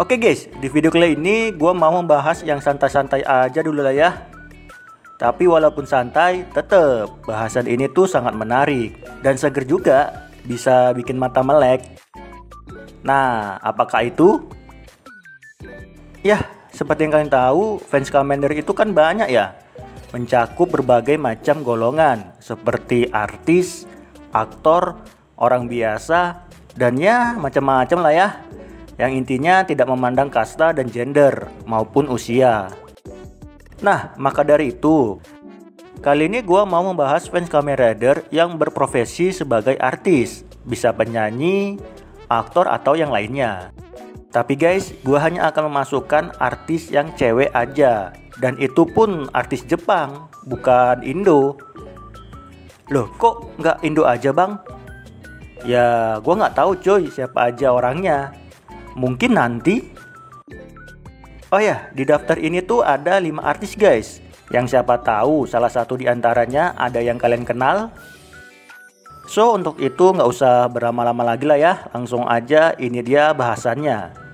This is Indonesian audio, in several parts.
Oke guys, di video kali ini gue mau membahas yang santai-santai aja dulu lah ya. Tapi walaupun santai, tetep bahasan ini tuh sangat menarik dan seger juga, bisa bikin mata melek. Nah, apakah itu? Ya, seperti yang kalian tahu, fans Kamen Rider itu kan banyak ya, mencakup berbagai macam golongan seperti artis, aktor, orang biasa, dan ya macam-macam lah ya. Yang intinya tidak memandang kasta dan gender maupun usia. Nah, maka dari itu, kali ini gue mau membahas fans Kamen Rider yang berprofesi sebagai artis, bisa penyanyi, aktor, atau yang lainnya. Tapi guys, gue hanya akan memasukkan artis yang cewek aja, dan itu pun artis Jepang, bukan Indo. Loh, kok nggak Indo aja bang? Ya, gue nggak tahu cuy siapa aja orangnya. Mungkin nanti. Oh ya, di daftar ini tuh ada 5 artis guys, yang siapa tahu salah satu di antaranya ada yang kalian kenal. So untuk itu nggak usah berlama-lama lagi lah ya, langsung aja ini dia bahasannya.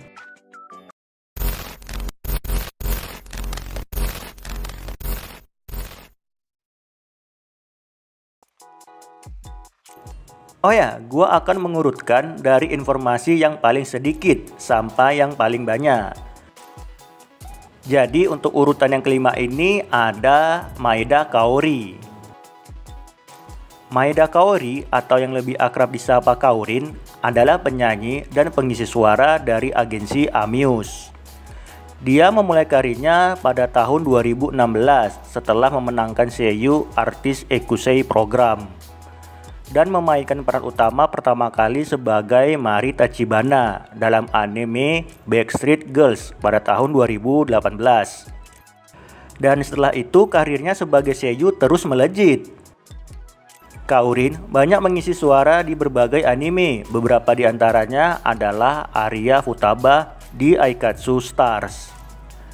Oh ya, gua akan mengurutkan dari informasi yang paling sedikit sampai yang paling banyak. Jadi untuk urutan yang kelima ini ada Maeda Kaori. Maeda Kaori atau yang lebih akrab disapa Kaorin adalah penyanyi dan pengisi suara dari agensi Amuse. Dia memulai karirnya pada tahun 2016 setelah memenangkan Seiyu Artist Ekusei Program dan memainkan peran utama pertama kali sebagai Mari Tachibana dalam anime Backstreet Girls pada tahun 2018. Dan setelah itu karirnya sebagai seiyu terus melejit. Kaorin banyak mengisi suara di berbagai anime, beberapa di antaranya adalah Aria Futaba di Aikatsu Stars,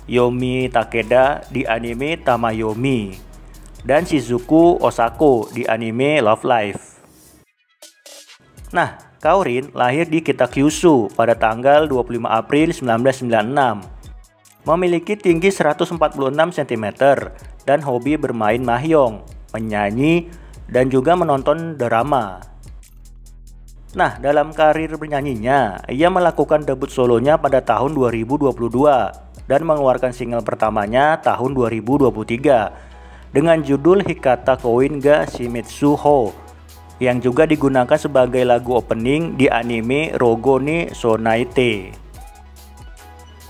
Yomi Takeda di anime Tamayomi, dan Shizuku Osako di anime Love Live. Nah, Kaorin lahir di Kitakyushu pada tanggal 25 April 1996. Memiliki tinggi 146 cm dan hobi bermain mahjong, menyanyi, dan juga menonton drama. Nah, dalam karir bernyanyinya, ia melakukan debut solonya pada tahun 2022 dan mengeluarkan single pertamanya tahun 2023 dengan judul Hikata Koin ga Shimitsu Ho, yang juga digunakan sebagai lagu opening di anime Rogo ni Sonaite.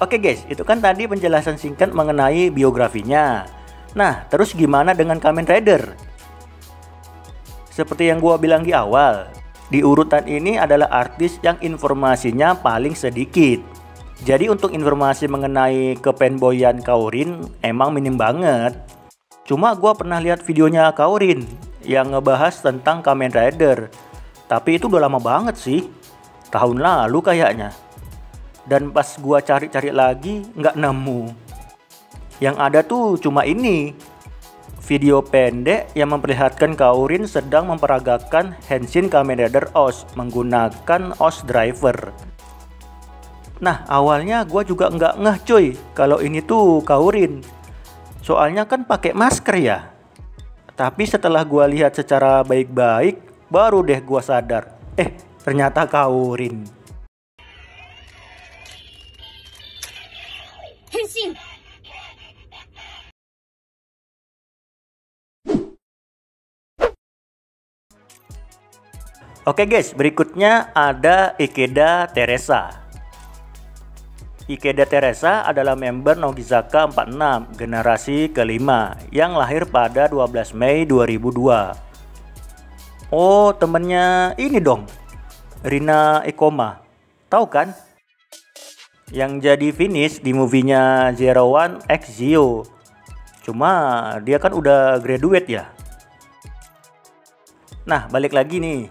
Oke guys, itu kan tadi penjelasan singkat mengenai biografinya. Nah, terus gimana dengan Kamen Rider? Seperti yang gua bilang di awal, di urutan ini adalah artis yang informasinya paling sedikit. Jadi untuk informasi mengenai kefanboyan Kaorin emang minim banget. Cuma gua pernah lihat videonya Kaorin yang ngebahas tentang Kamen Rider, tapi itu udah lama banget sih, tahun lalu kayaknya. Dan pas gua cari-cari lagi nggak nemu. Yang ada tuh cuma ini, video pendek yang memperlihatkan Kaorin sedang memperagakan Henshin Kamen Rider OS menggunakan OS driver. Nah, awalnya gua juga nggak ngeh cuy kalau ini tuh Kaorin, soalnya kan pakai masker ya. Tapi setelah gua lihat secara baik-baik, baru deh gua sadar, ternyata Kaorin. Henshin. Oke guys, berikutnya ada Ikeda Teresa. Ikeda Teresa adalah member Nogizaka 46 generasi kelima yang lahir pada 12 Mei 2002. Oh, temennya ini dong, Rina Ekoma. Tahu kan? Yang jadi finish di movie-nya Zero One X Zio. Cuma dia kan udah graduate ya. Nah, balik lagi nih.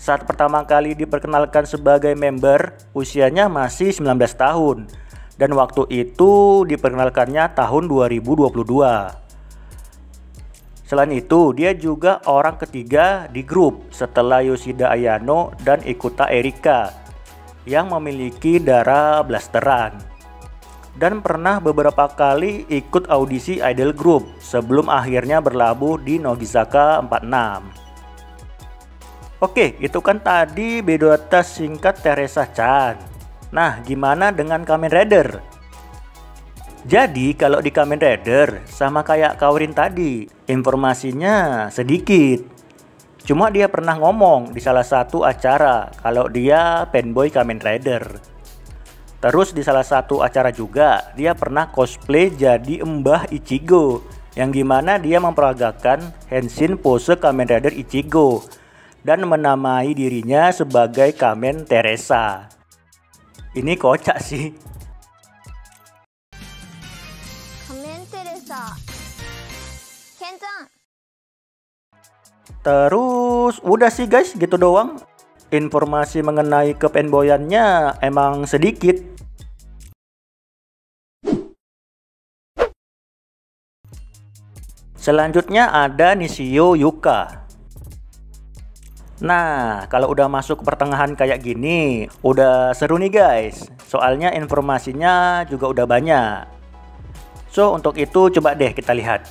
Saat pertama kali diperkenalkan sebagai member, usianya masih 19 tahun. Dan waktu itu diperkenalkannya tahun 2022. Selain itu, dia juga orang ketiga di grup setelah Yoshida Ayano dan Ikuta Erika. yang memiliki darah blasteran dan pernah beberapa kali ikut audisi idol group sebelum akhirnya berlabuh di Nogizaka 46. Oke, itu kan tadi biodata singkat Teresa Chan. Nah, gimana dengan Kamen Rider? Jadi kalau di Kamen Rider sama kayak Kaorin tadi, informasinya sedikit. Cuma dia pernah ngomong di salah satu acara kalau dia fanboy Kamen Rider. Terus di salah satu acara juga dia pernah cosplay jadi Mbah Ichigo, yang gimana dia memperagakan henshin pose Kamen Rider Ichigo dan menamai dirinya sebagai Kamen Teresa. Ini kocak sih. Kamen Teresa. Ken-chan. Terus udah sih guys, gitu doang. Informasi mengenai kefanboyannya emang sedikit. Selanjutnya ada Nishio Yuka. Nah, kalau udah masuk ke pertengahan kayak gini, udah seru nih guys. Soalnya informasinya juga udah banyak. So, untuk itu coba deh kita lihat.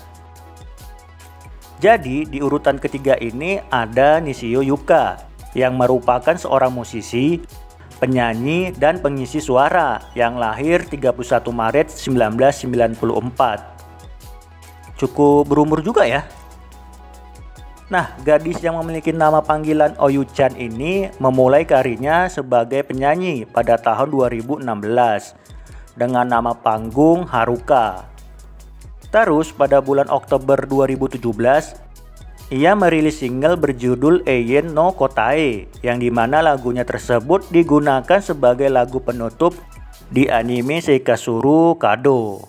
Jadi, di urutan ketiga ini ada Nishio Yuka, yang merupakan seorang musisi, penyanyi, dan pengisi suara yang lahir 31 Maret 1994. Cukup berumur juga ya. Nah, gadis yang memiliki nama panggilan Oyu-chan ini memulai karirnya sebagai penyanyi pada tahun 2016 dengan nama panggung Haruka. Terus pada bulan Oktober 2017, ia merilis single berjudul Eien no Kotae, yang dimana lagunya tersebut digunakan sebagai lagu penutup di anime Seikasuru Kado.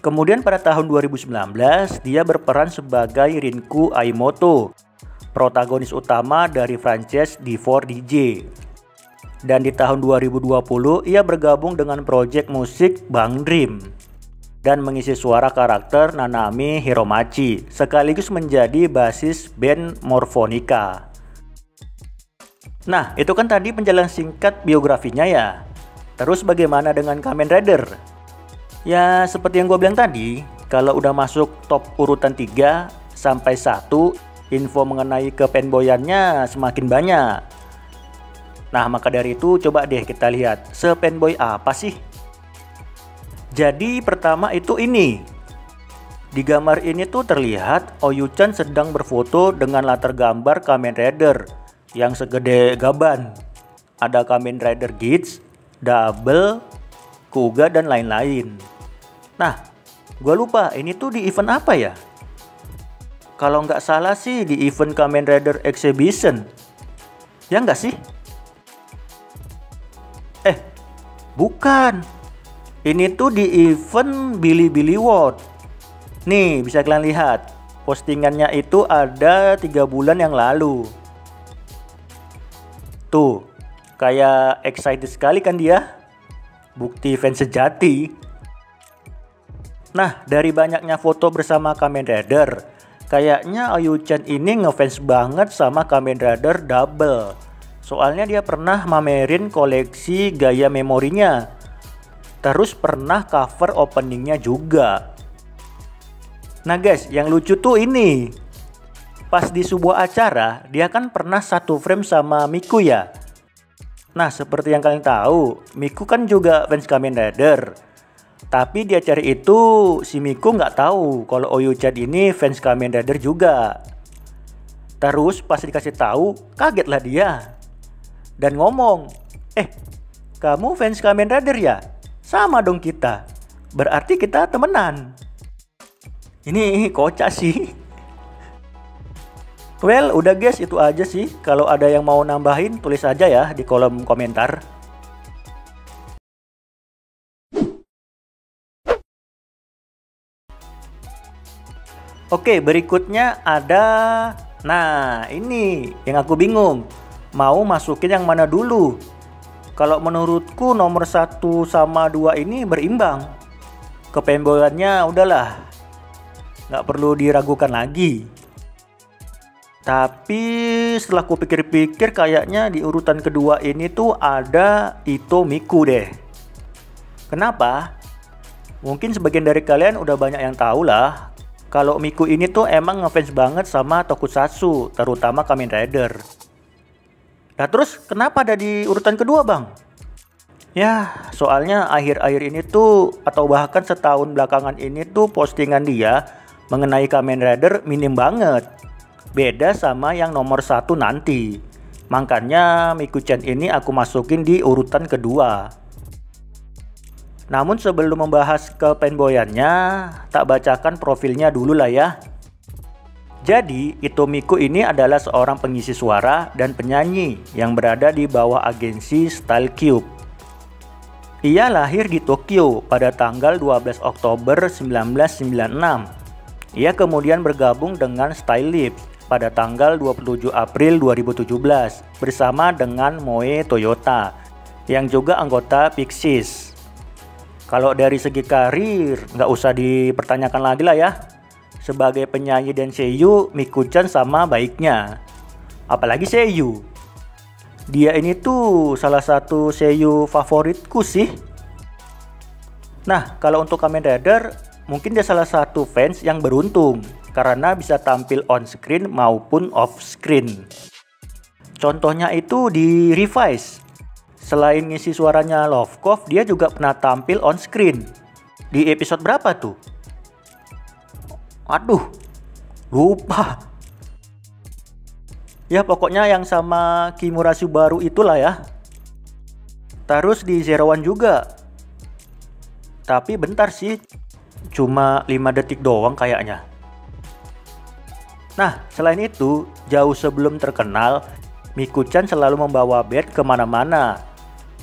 Kemudian pada tahun 2019, dia berperan sebagai Rinku Aimoto, protagonis utama dari franchise D4DJ. Dan di tahun 2020, ia bergabung dengan proyek musik Bang Dream dan mengisi suara karakter Nanami Hiromachi, sekaligus menjadi basis band Morphonica. Nah, itu kan tadi penjelasan singkat biografinya ya. Terus bagaimana dengan Kamen Rider? Ya, seperti yang gue bilang tadi, kalau udah masuk top urutan 3 sampai 1, info mengenai kefanboyannya semakin banyak. Nah, maka dari itu coba deh kita lihat, sefanboy apa sih? Jadi pertama itu ini. Di gambar ini tuh terlihat Oyu-chan sedang berfoto dengan latar gambar Kamen Rider yang segede gaban. Ada Kamen Rider Geats, Double, Kuga, dan lain-lain. Nah, gue lupa ini tuh di event apa ya? Kalau nggak salah sih di event Kamen Rider Exhibition. Ya nggak sih? Bukan. Ini tuh di event Bilibili World. Nih, bisa kalian lihat. Postingannya itu ada 3 bulan yang lalu. Tuh, kayak excited sekali kan dia? Bukti fans sejati. Nah, dari banyaknya foto bersama Kamen Rider, kayaknya Oyu-chan ini ngefans banget sama Kamen Rider Double. Soalnya dia pernah mamerin koleksi gaya memorinya. Terus pernah cover openingnya juga. Nah guys, yang lucu tuh ini. Pas di sebuah acara, dia kan pernah satu frame sama Miku ya. Nah, seperti yang kalian tahu, Miku kan juga fans Kamen Rider. Tapi di acara itu si Miku nggak tahu kalau Oyu-chan ini fans Kamen Rider juga. Terus pas dikasih tahu, kagetlah dia dan ngomong, kamu fans Kamen Rider ya? Sama dong kita. Berarti kita temenan. Ini kocak sih. Well, udah guys, itu aja sih. Kalau ada yang mau nambahin, tulis aja ya di kolom komentar. Oke, berikutnya ada... Nah, ini yang aku bingung. Mau masukin yang mana dulu? Kalau menurutku nomor 1 sama 2 ini berimbang. Kefanboyannya udahlah, nggak perlu diragukan lagi. Tapi setelah ku pikir-pikir kayaknya di urutan kedua ini tuh ada Ito Miku deh. Kenapa? Mungkin sebagian dari kalian udah banyak yang tahu lah kalau Miku ini tuh emang ngefans banget sama Tokusatsu, terutama Kamen Rider. Nah terus kenapa ada di urutan kedua bang? Ya soalnya akhir-akhir ini tuh atau bahkan setahun belakangan ini tuh postingan dia mengenai Kamen Rider minim banget. Beda sama yang nomor 1 nanti. Makanya Miku-chan ini aku masukin di urutan kedua. Namun sebelum membahas kefanboyannya, tak bacakan profilnya dulu lah ya. Jadi Ito Miku ini adalah seorang pengisi suara dan penyanyi yang berada di bawah agensi Style Cube. Ia lahir di Tokyo pada tanggal 12 Oktober 1996. Ia kemudian bergabung dengan Style Lips pada tanggal 27 April 2017 bersama dengan Moe Toyota yang juga anggota Pixies. Kalau dari segi karir nggak usah dipertanyakan lagi lah ya. Sebagai penyanyi dan seiyu, Miku-chan sama baiknya. Apalagi seiyu. Dia ini tuh salah satu seiyu favoritku sih. Nah kalau untuk Kamen Rider, mungkin dia salah satu fans yang beruntung karena bisa tampil on screen maupun off screen. Contohnya itu di Revise. Selain ngisi suaranya Lovekov, dia juga pernah tampil on screen. Di episode berapa tuh? Aduh, lupa. Ya pokoknya yang sama Kimura Subaru itulah ya. Terus di Zero One juga. Tapi bentar sih, cuma 5 detik doang kayaknya. Nah, selain itu, jauh sebelum terkenal, Miku-chan selalu membawa band kemana-mana.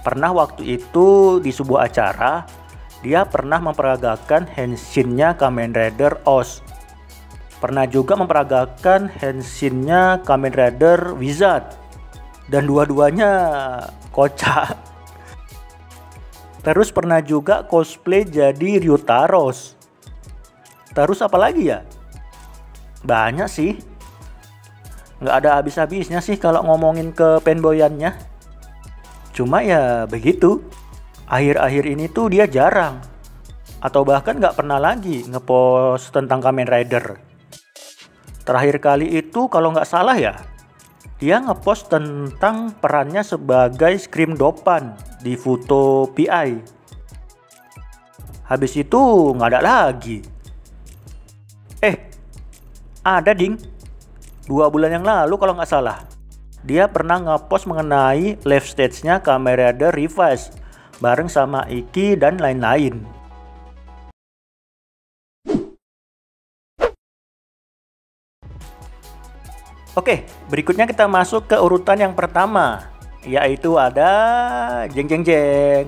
Pernah waktu itu di sebuah acara, dia pernah memperagakan henshin-nya Kamen Rider OS. Pernah juga memperagakan henshin-nya Kamen Rider Wizard. Dan dua-duanya kocak. Terus pernah juga cosplay jadi Ryutaros. Terus apa lagi ya? Banyak sih. Nggak ada habis-habisnya sih kalau ngomongin ke fanboyannya. Cuma ya begitu. Akhir-akhir ini tuh dia jarang. Atau bahkan nggak pernah lagi ngepost tentang Kamen Rider. Terakhir kali itu kalau nggak salah ya, dia ngepost tentang perannya sebagai Scream Dopan di foto PI. Habis itu nggak ada lagi. Ada ding, 2 bulan yang lalu kalau nggak salah. Dia pernah ngepost mengenai live stage-nya Kamen Rider Revise bareng sama Iki dan lain-lain. Oke, berikutnya kita masuk ke urutan yang pertama, yaitu ada jeng jeng jeng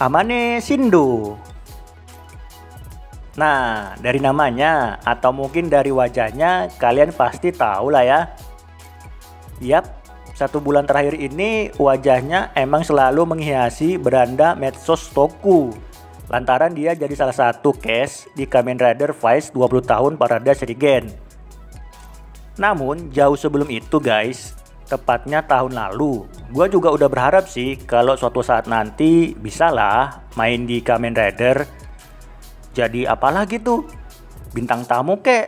Amane Shindo. Nah, dari namanya atau mungkin dari wajahnya kalian pasti tahu lah ya. Yap, 1 bulan terakhir ini wajahnya emang selalu menghiasi beranda medsos Toku. Lantaran dia jadi salah satu cast di Kamen Rider Vice 20 tahun Parada Shuriken. Namun jauh sebelum itu guys, tepatnya tahun lalu, gua juga udah berharap sih kalau suatu saat nanti bisalah main di Kamen Rider. Jadi apalah gitu, bintang tamu kek,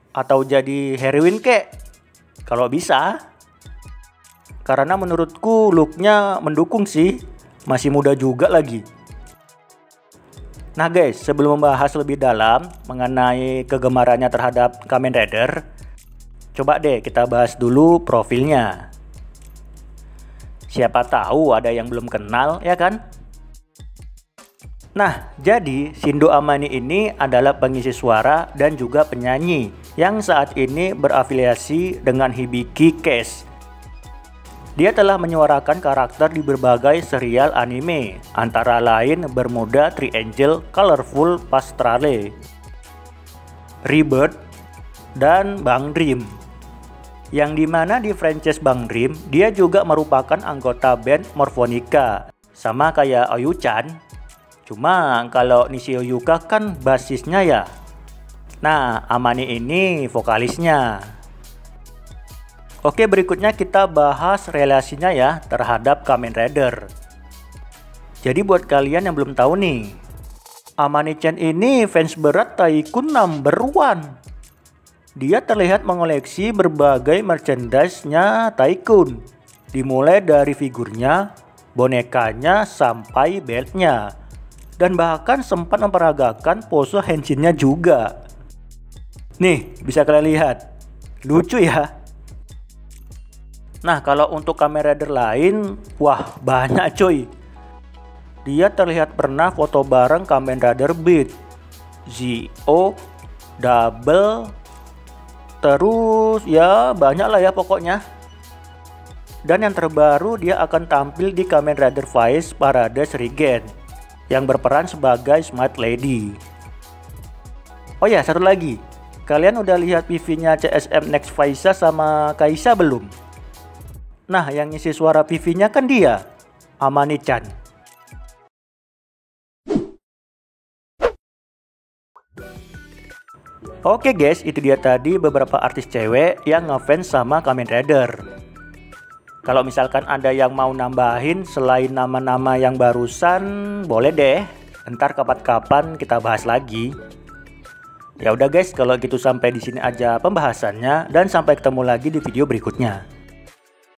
atau jadi heroin kek, kalau bisa. Karena menurutku looknya mendukung sih, masih muda juga lagi. Nah guys, sebelum membahas lebih dalam mengenai kegemarannya terhadap Kamen Rider, coba deh kita bahas dulu profilnya. Siapa tahu ada yang belum kenal ya kan? Nah, jadi Shindo Amane ini adalah pengisi suara dan juga penyanyi yang saat ini berafiliasi dengan Hibiki Case. Dia telah menyuarakan karakter di berbagai serial anime, antara lain Bermuda Triangle, Colorful Pastrale, Rebirth, dan Bang Dream. Yang dimana di franchise Bang Dream, dia juga merupakan anggota band Morphonica, sama kayak Oyu-chan. Cuma kalau Nishio Yuka kan basisnya ya. Nah, Amane ini vokalisnya. Oke, berikutnya kita bahas relasinya ya terhadap Kamen Rider. Jadi buat kalian yang belum tahu nih, Amane-chan ini fans berat Tycoon #1. Dia terlihat mengoleksi berbagai merchandise-nya Tycoon, dimulai dari figurnya, bonekanya, sampai beltnya, dan bahkan sempat memperagakan pose henshinnya juga. Nih, bisa kalian lihat, lucu ya. Nah, kalau untuk Kamen Rider lain, wah banyak cuy. Dia terlihat pernah foto bareng Kamen Rider Beat, Zio, Double, terus ya banyak lah ya pokoknya. Dan yang terbaru, dia akan tampil di Kamen Rider Vice Parade Shuriken yang berperan sebagai Smart Lady. Oh ya, satu lagi, kalian udah lihat PV-nya CSM Next Faisa sama Kaisa belum? Nah, yang ngisi suara PV-nya kan dia, Amane-chan. Oke guys, itu dia tadi beberapa artis cewek yang ngefans sama Kamen Rider. Kalau misalkan ada yang mau nambahin selain nama-nama yang barusan, boleh deh. Ntar kapan-kapan kita bahas lagi. Ya udah guys, kalau gitu sampai di sini aja pembahasannya dan sampai ketemu lagi di video berikutnya.